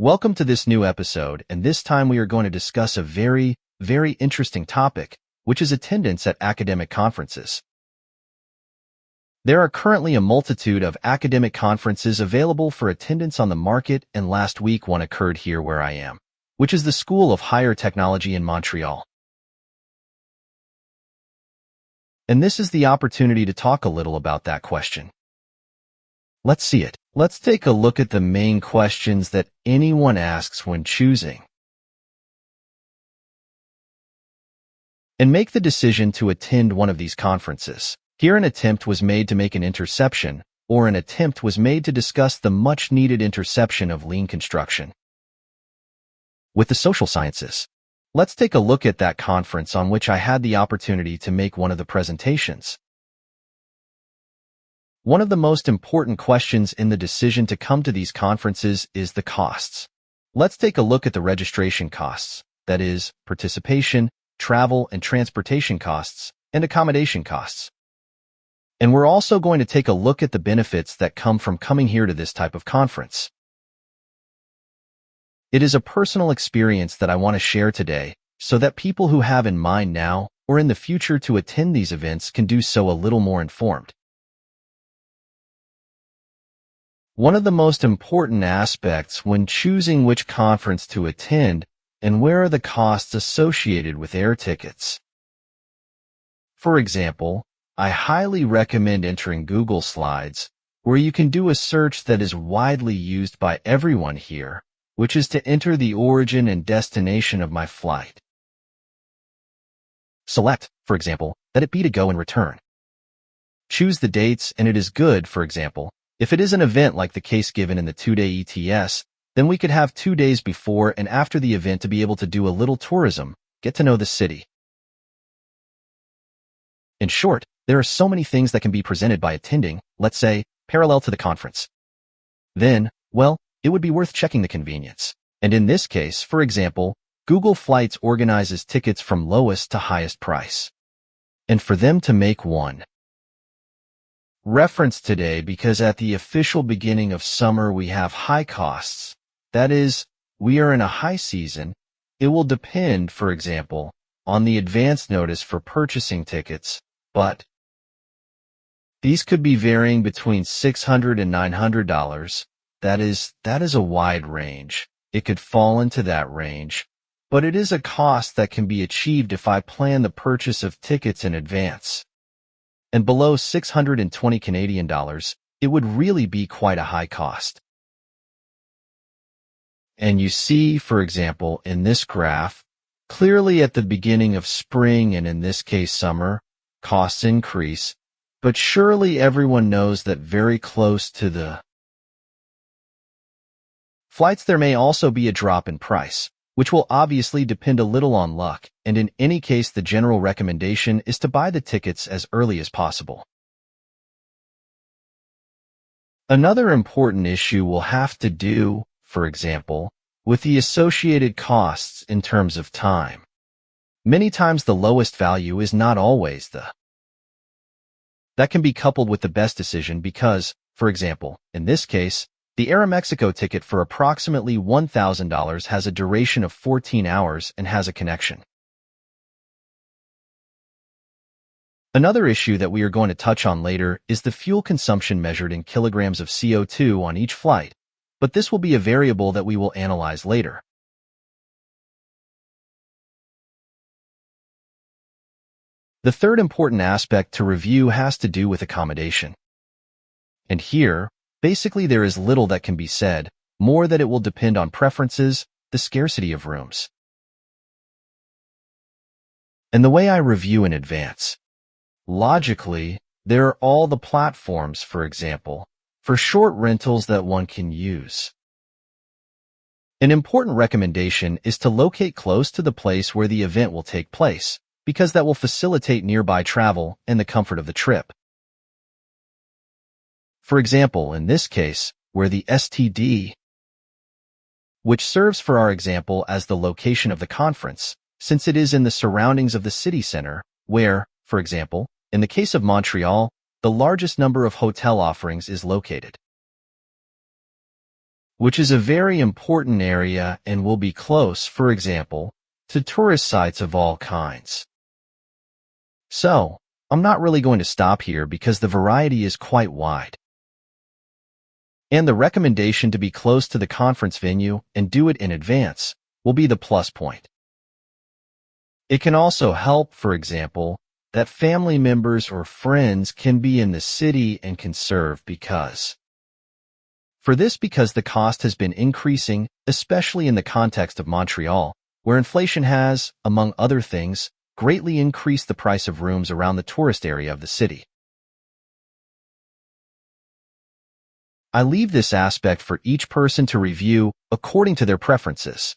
Welcome to this new episode, and this time we are going to discuss a very interesting topic, which is attendance at academic conferences. There are currently a multitude of academic conferences available for attendance on the market, and last week one occurred here where I am, which is the School of Higher Technology in Montreal. And this is the opportunity to talk a little about that question. Let's see it. Let's take a look at the main questions that anyone asks when choosing and make the decision to attend one of these conferences. Here an attempt was made to make an interception, or an attempt was made to discuss the much-needed interception of lean construction with the social sciences. Let's take a look at that conference on which I had the opportunity to make one of the presentations. One of the most important questions in the decision to come to these conferences is the costs. Let's take a look at the registration costs, that is, participation, travel and transportation costs, and accommodation costs. And we're also going to take a look at the benefits that come from coming here to this type of conference. It is a personal experience that I want to share today, so that people who have in mind now or in the future to attend these events can do so a little more informed. One of the most important aspects when choosing which conference to attend and where are the costs associated with air tickets. For example, I highly recommend entering Google Slides, where you can do a search that is widely used by everyone here, which is to enter the origin and destination of my flight. Select, for example, that it be to go and return. Choose the dates and it is good, for example, if it is an event like the case given in the 2-day ETS, then we could have 2 days before and after the event to be able to do a little tourism, get to know the city. In short, there are so many things that can be presented by attending, let's say, parallel to the conference. Then, well, it would be worth checking the convenience. And in this case, for example, Google Flights organizes tickets from lowest to highest price. And for them to make one reference today, because at the official beginning of summer we have high costs. That is, we are in a high season. It will depend, for example, on the advance notice for purchasing tickets, but these could be varying between $600 and $900. That is a wide range. It could fall into that range, but it is a cost that can be achieved if I plan the purchase of tickets in advance. And below 620 Canadian dollars, it would really be quite a high cost. And you see, for example, in this graph, clearly at the beginning of spring and in this case summer, costs increase, but surely everyone knows that very close to the flights there may also be a drop in price, which will obviously depend a little on luck, and in any case the general recommendation is to buy the tickets as early as possible. Another important issue will have to do, for example, with the associated costs in terms of time. Many times the lowest value is not always that can be coupled with the best decision because, for example, in this case, the Aeromexico ticket for approximately $1,000 has a duration of 14 hours and has a connection. Another issue that we are going to touch on later is the fuel consumption measured in kilograms of CO2 on each flight, but this will be a variable that we will analyze later. The third important aspect to review has to do with accommodation. And here, basically there is little that can be said, more that it will depend on preferences, the scarcity of rooms, and the way I review in advance. Logically, there are all the platforms, for example, for short rentals that one can use. An important recommendation is to locate close to the place where the event will take place, because that will facilitate nearby travel and the comfort of the trip. For example, in this case, where the STD, which serves for our example as the location of the conference, since it is in the surroundings of the city center, where, for example, in the case of Montreal, the largest number of hotel offerings is located. which is a very important area and will be close, for example, to tourist sites of all kinds. So, I'm not really going to stop here because the variety is quite wide. And the recommendation to be close to the conference venue and do it in advance will be the plus point. It can also help, for example, that family members or friends can be in the city and can serve because the cost has been increasing, especially in the context of Montreal, where inflation has, among other things, greatly increased the price of rooms around the tourist area of the city. I leave this aspect for each person to review according to their preferences.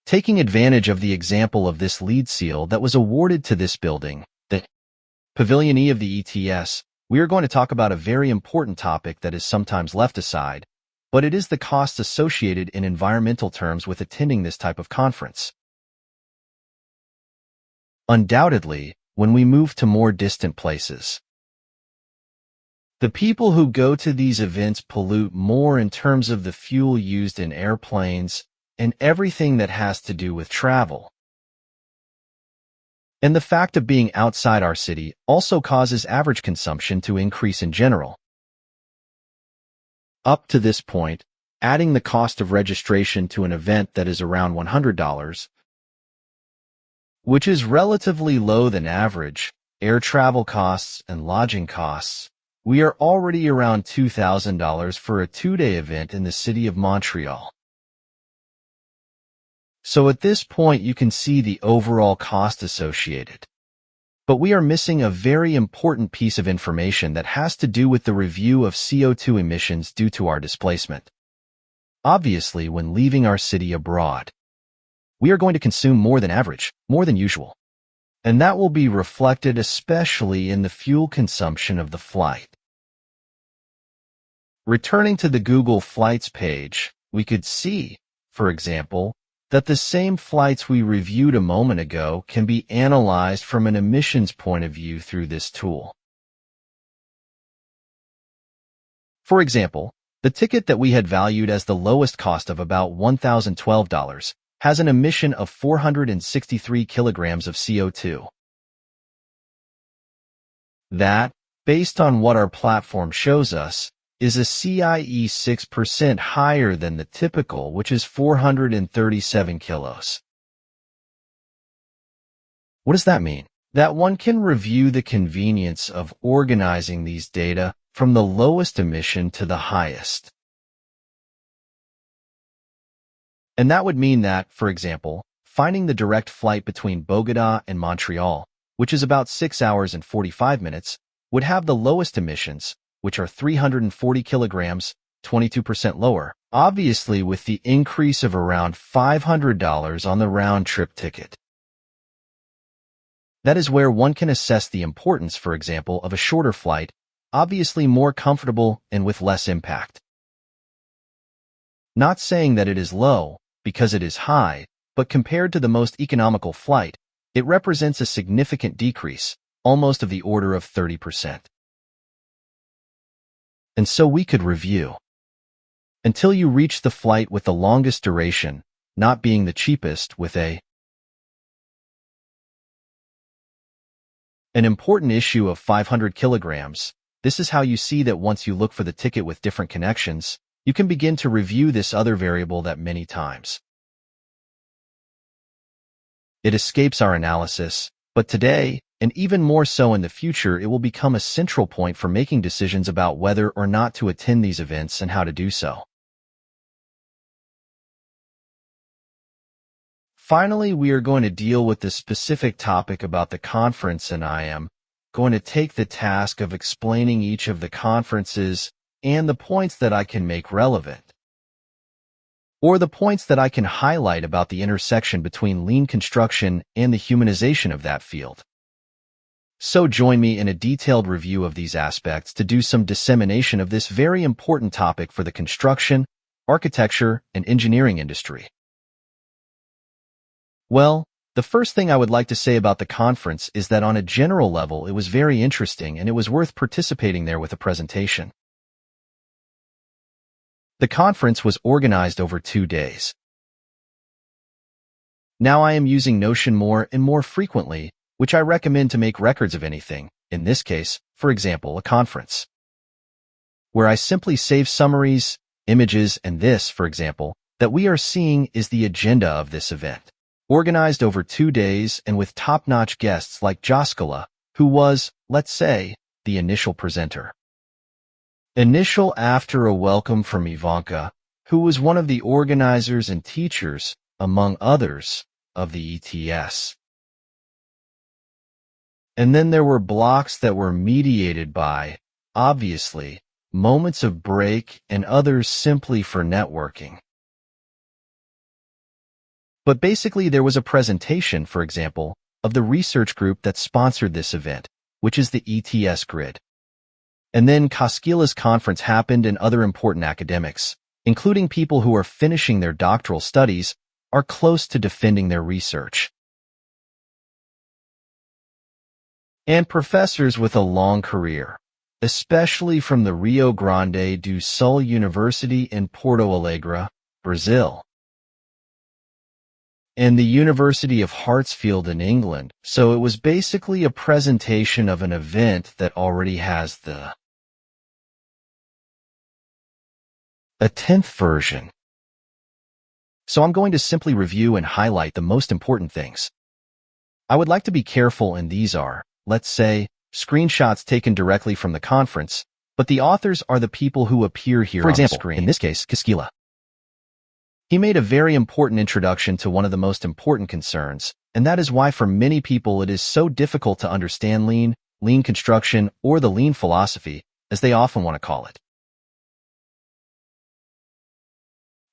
Taking advantage of the example of this LEED seal that was awarded to this building, the Pavilion E of the ETS, we are going to talk about a very important topic that is sometimes left aside, but it is the costs associated in environmental terms with attending this type of conference. Undoubtedly, when we move to more distant places, the people who go to these events pollute more in terms of the fuel used in airplanes and everything that has to do with travel. And the fact of being outside our city also causes average consumption to increase in general. Up to this point, adding the cost of registration to an event that is around $100, which is relatively low than average, air travel costs and lodging costs, we are already around $2,000 for a two-day event in the city of Montreal. So at this point you can see the overall cost associated. But we are missing a very important piece of information that has to do with the review of CO2 emissions due to our displacement. Obviously, when leaving our city abroad, we are going to consume more than average, more than usual. And that will be reflected especially in the fuel consumption of the flight. Returning to the Google Flights page, we could see, for example, that the same flights we reviewed a moment ago can be analyzed from an emissions point of view through this tool. For example, the ticket that we had valued as the lowest cost of about $1,012 has an emission of 463 kilograms of CO2. That, based on what our platform shows us, is a CIE 6% higher than the typical, which is 437 kilos. What does that mean? That one can review the convenience of organizing these data from the lowest emission to the highest. And that would mean that, for example, finding the direct flight between Bogotá and Montreal, which is about 6 hours and 45 minutes, would have the lowest emissions, which are 340 kilograms, 22% lower, obviously with the increase of around $500 on the round-trip ticket. That is where one can assess the importance, for example, of a shorter flight, obviously more comfortable and with less impact. Not saying that it is low, because it is high, but compared to the most economical flight, it represents a significant decrease, almost of the order of 30%. And so we could review. Until you reach the flight with the longest duration, not being the cheapest, with an important issue of 500 kilograms, this is how you see that once you look for the ticket with different connections, you can begin to review this other variable that many times it escapes our analysis, but today, and even more so in the future, it will become a central point for making decisions about whether or not to attend these events and how to do so. Finally, we are going to deal with the specific topic about the conference, and I am going to take the task of explaining each of the conferences and the points that I can make relevant, or the points that I can highlight about the intersection between lean construction and the humanization of that field. So join me in a detailed review of these aspects to do some dissemination of this very important topic for the construction, architecture, and engineering industry. Well, the first thing I would like to say about the conference is that on a general level it was very interesting and it was worth participating there with a presentation. The conference was organized over 2 days. Now I am using Notion more and more frequently, which I recommend to make records of anything, in this case, for example, a conference, where I simply save summaries, images, and this, for example, that we are seeing is the agenda of this event, organized over 2 days and with top-notch guests like Joskala, who was, let's say, the initial presenter. Initial after a welcome from Ivanka, who was one of the organizers and teachers, among others, of the ETS. And then there were blocks that were mediated by, obviously, moments of break and others simply for networking. But basically there was a presentation, for example, of the research group that sponsored this event, which is the ETS grid. And then Koskila's conference happened and other important academics, including people who are finishing their doctoral studies, are close to defending their research. And professors with a long career, especially from the Rio Grande do Sul University in Porto Alegre, Brazil, and the University of Hartsfield in England. So it was basically a presentation of an event that already has a 10th version. So I'm going to simply review and highlight the most important things. I would like to be careful, and these are, let's say, screenshots taken directly from the conference, but the authors are the people who appear here on the screen. In this case, Koskila. He made a very important introduction to one of the most important concerns, and that is why for many people it is so difficult to understand lean construction, or the lean philosophy, as they often want to call it.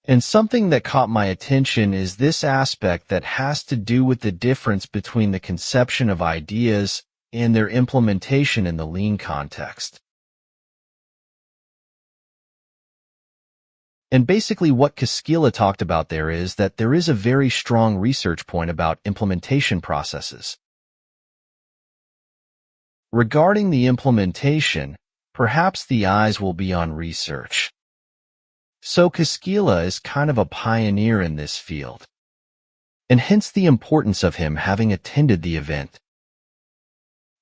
And something that caught my attention is this aspect that has to do with the difference between the conception of ideas and their implementation in the lean context. And basically what Koskila talked about there is that there is a very strong research point about implementation processes. Regarding the implementation, perhaps the eyes will be on research. So Koskila is kind of a pioneer in this field, and hence the importance of him having attended the event.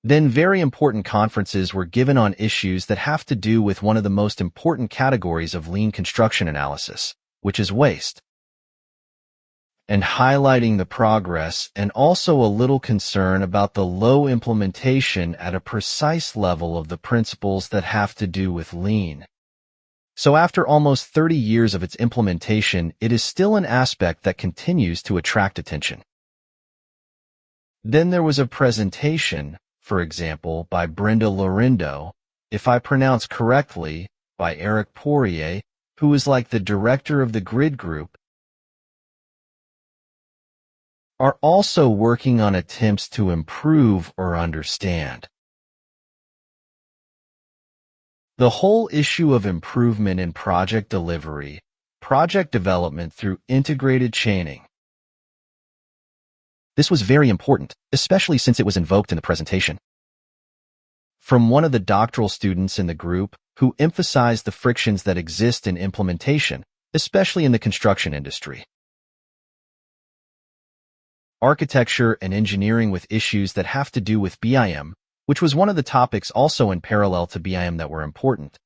Then very important conferences were given on issues that have to do with one of the most important categories of lean construction analysis, which is waste, and highlighting the progress and also a little concern about the low implementation at a precise level of the principles that have to do with lean. So after almost 30 years of its implementation, it is still an aspect that continues to attract attention. Then there was a presentation, for example, by Brenda Lorindo, if I pronounce correctly, by Eric Poirier, who is like the director of the grid group, are also working on attempts to improve or understand the whole issue of improvement in project delivery, project development through integrated chaining. This was very important, especially since it was invoked in the presentation from one of the doctoral students in the group who emphasized the frictions that exist in implementation, especially in the construction industry. Architecture and engineering with issues that have to do with BIM, which was one of the topics also in parallel to BIM that were important.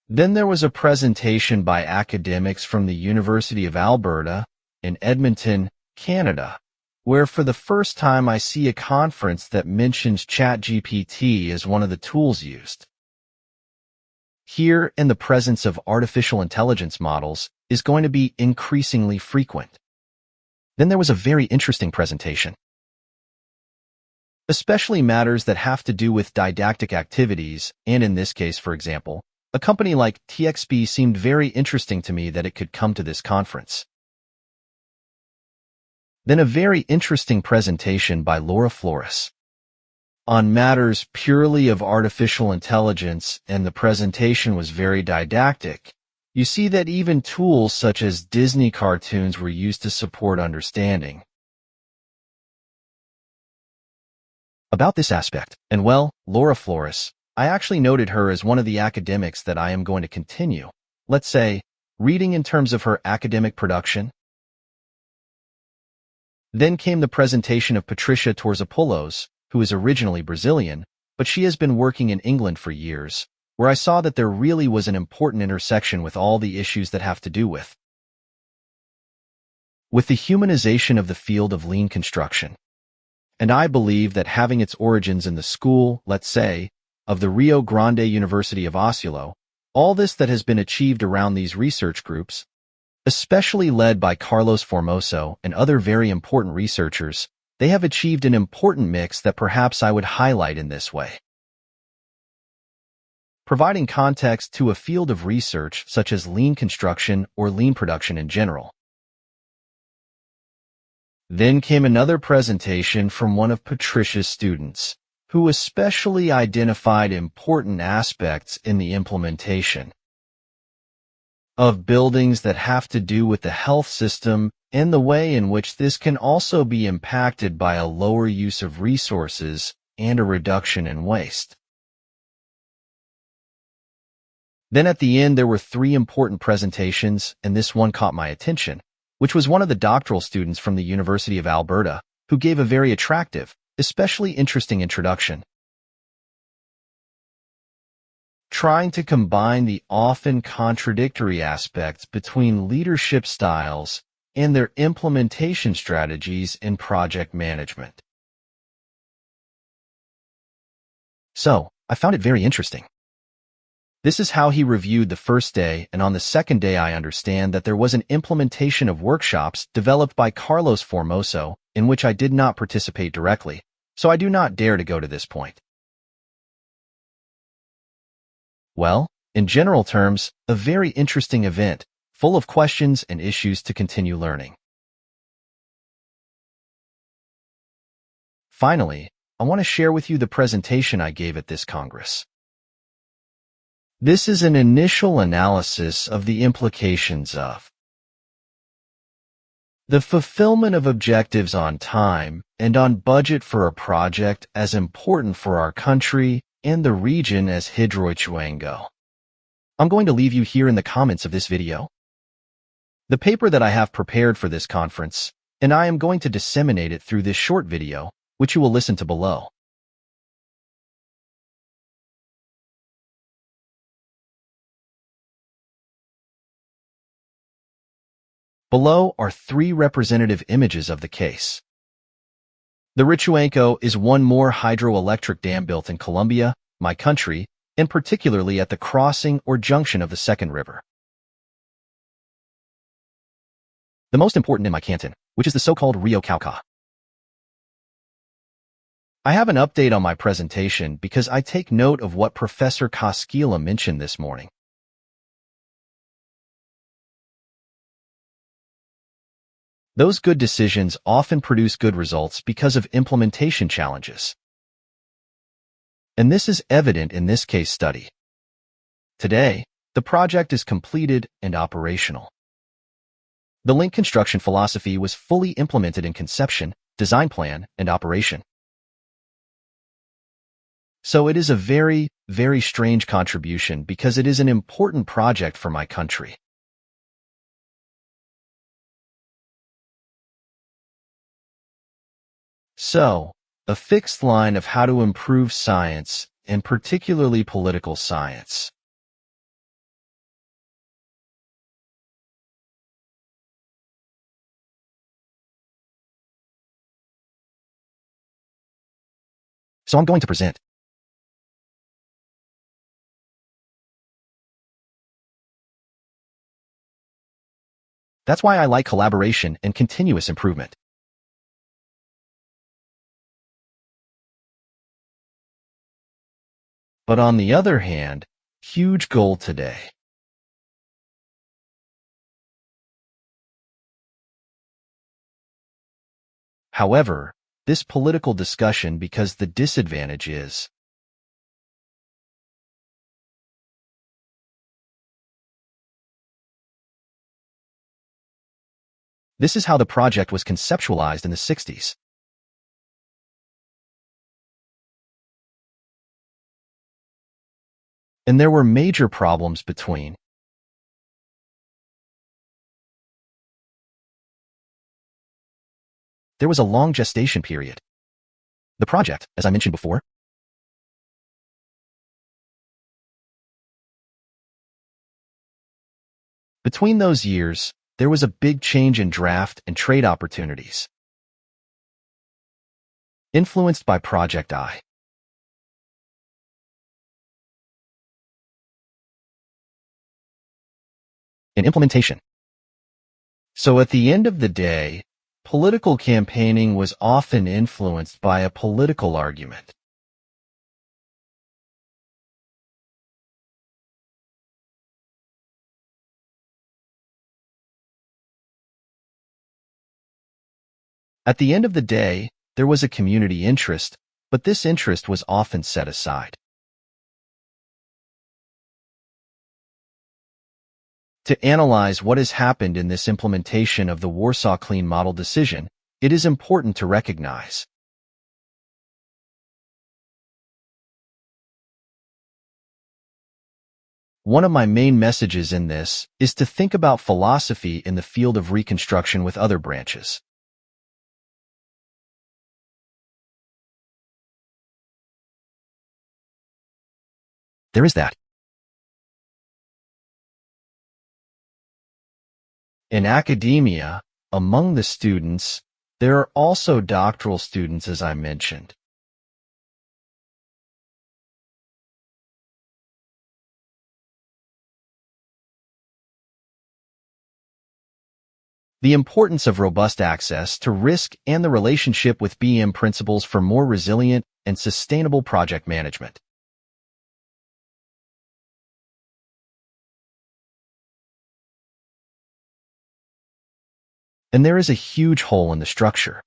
Then there was a presentation by academics from the University of Alberta in Edmonton, Canada, where for the first time I see a conference that mentions ChatGPT as one of the tools used. Here, in the presence of artificial intelligence models, is going to be increasingly frequent. Then there was a very interesting presentation, especially matters that have to do with didactic activities, and in this case, for example, a company like TXP seemed very interesting to me that it could come to this conference. Then a very interesting presentation by Laura Flores on matters purely of artificial intelligence, and the presentation was very didactic. You see that even tools such as Disney cartoons were used to support understanding about this aspect. And well, Laura Flores, I actually noted her as one of the academics that I am going to continue, let's say, reading in terms of her academic production. Then came the presentation of Patricia Torzopoulos, who is originally Brazilian, but she has been working in England for years, where I saw that there really was an important intersection with all the issues that have to do with the humanization of the field of lean construction. And I believe that having its origins in the school, let's say, of the Rio Grande University of Oslo, all this that has been achieved around these research groups, especially led by Carlos Formoso and other very important researchers, they have achieved an important mix that perhaps I would highlight in this way. Providing context to a field of research such as lean construction or lean production in general. Then came another presentation from one of Patricia's students, who especially identified important aspects in the implementation of buildings that have to do with the health system and the way in which this can also be impacted by a lower use of resources and a reduction in waste. Then at the end there were 3 important presentations, and this one caught my attention, which was one of the doctoral students from the University of Alberta, who gave a very attractive, especially interesting introduction, trying to combine the often contradictory aspects between leadership styles and their implementation strategies in project management. So, I found it very interesting. This is how he reviewed the first day, and on the second day I understand that there was an implementation of workshops developed by Carlos Formoso, in which I did not participate directly, so I do not dare to go to this point. Well, in general terms, a very interesting event, full of questions and issues to continue learning. Finally, I want to share with you the presentation I gave at this Congress. This is an initial analysis of the implications of the fulfillment of objectives on time and on budget for a project as important for our country and the region as Hidroituango. I'm going to leave you here in the comments of this video the paper that I have prepared for this conference, and I am going to disseminate it through this short video, which you will listen to below. Below are 3 representative images of the case. The Richuanco is one more hydroelectric dam built in Colombia, my country, and particularly at the crossing or junction of the second river, the most important in my canton, which is the so-called Rio Cauca. I have an update on my presentation because I take note of what Professor Casquilla mentioned this morning. Those good decisions often produce good results because of implementation challenges. And this is evident in this case study. Today, the project is completed and operational. The link construction philosophy was fully implemented in conception, design plan, and operation. So it is a very, very strange contribution because it is an important project for my country. So, a fixed line of how to improve science, and particularly political science. So I'm going to present. That's why I like collaboration and continuous improvement. But on the other hand, huge goal today. However, this political discussion because the disadvantage is this is how the project was conceptualized in the 60s. And there were major problems between there was a long gestation period. The project, as I mentioned before, between those years, there was a big change in draft and trade opportunities. Influenced by Project I. And implementation. So at the end of the day, political campaigning was often influenced by a political argument. At the end of the day, there was a community interest, but this interest was often set aside. To analyze what has happened in this implementation of the Warsaw Clean Model decision, it is important to recognize one of my main messages in this is to think about philosophy in the field of reconstruction with other branches. There is that. In academia, among the students, there are also doctoral students, as I mentioned. The importance of robust access to risk and the relationship with BM principles for more resilient and sustainable project management. And there is a huge hole in the structure.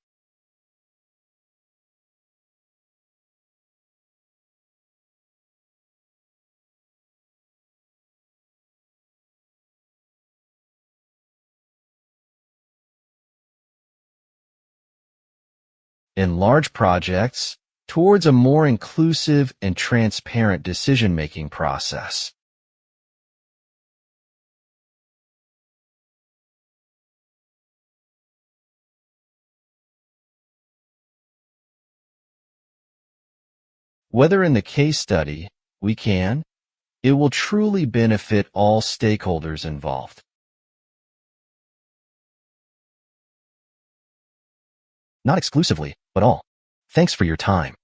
In large projects, towards a more inclusive and transparent decision-making process. Whether in the case study, it will truly benefit all stakeholders involved. Not exclusively, but all. Thanks for your time.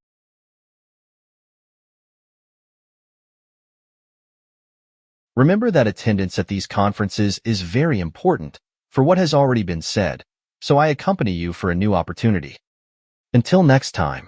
Remember that attendance at these conferences is very important for what has already been said, so I accompany you for a new opportunity. Until next time.